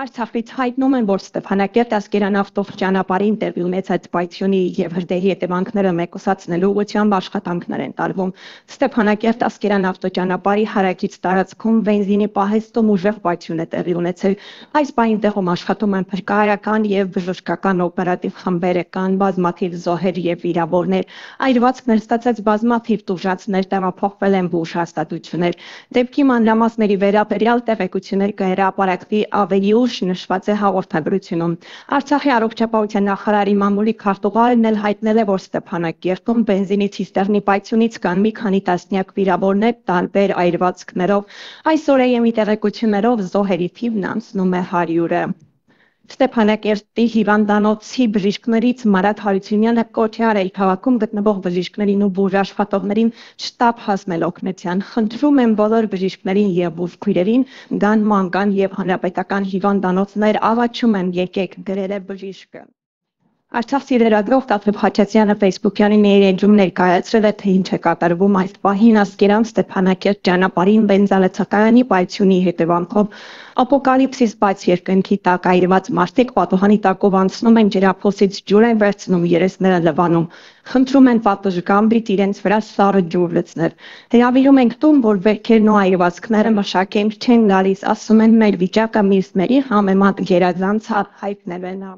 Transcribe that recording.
Արցախից հայտնում են, որ Ստեփանակերտ Ասկերան-Ավտով ճանապարհին տեղի ունեցած պայթյունի եւ հրդեհի հետևանքները մեկուսացնելու ուղղությամբ աշխատանքներ են տարվում։ Ստեփանակերտ Ասկերան-Ավտո ճանապարհի հարակից տարածքում բենզինի պահեստում ուժեղ պայթյուն է տեղի ունեցել։ Այս պահին տեղում աշխատում են փրկարարական եւ բժշկական օպերատիվ խմբերը, կան բազմաթիվ զոհեր եւ վիրավորներ։ Այրվածքներ ստացած բազմաթիվ տուժածներ տեղափոխվել են բուժ հաստատություններ։ Դեպքի մանրամասների վերաբերյալ տեղեկություններ կհրապարակվի ավելի ուշ, նշված է հաղորդագրությունում։ Արցախի առողջապահության նախարարի մամուլի քարտուղարն էլ հայտնել է, որ Ստեփանակերտում բենզինի ցիստերնի պայթյունից կան մի քանի տասնյակ վիրավորներ տարբեր այրվածքներով։ Այսօր ԵՄ-ի տեղեկություններով զոհերի թիվն անցնում է 100-ը։ Ստեփանակերտի հիվանդանոցի բժիշկներից Մարատ Հարությունյանը կոչյալ է քաղաքում գտնվող բժիշկներին ու բուժաշխատողներին շտաբ հասնել օգնության։ Խնդրում են բոլոր բժիշկներին եւ բուժքույրերին գան մանկան եւ հանրապետական հիվանդանոցներ, աղաչում են եկեք, գրել է բժիշկը։ Արցախցի լրագրող Տաթև Խաչատրյանը Facebook-յանին էջում ներկայացրել է, թե ինչ է կատարվում այս պահին Ասկերան-Ստեփանակերտ ճանապարհին բենզալեցակայանի պայթյունի հետևանքով։ Ապոկալիպսիս բաց երկնքի տակ այրված մարդիկ պատուհանի տակով անցնում են, ջրափոսից ջուր են վերցնում, երեսները լվանում։ Խնդրում են պատշգամբից իրենց վրա սառը ջուր լցնել։ Հրավիրում ենք տուն, որ վերքերն ու այրվածքները մշակենք չեն գալիս, ասում են մեր վիճակը մյուսների համեմատ գերազանց հայտնվել է։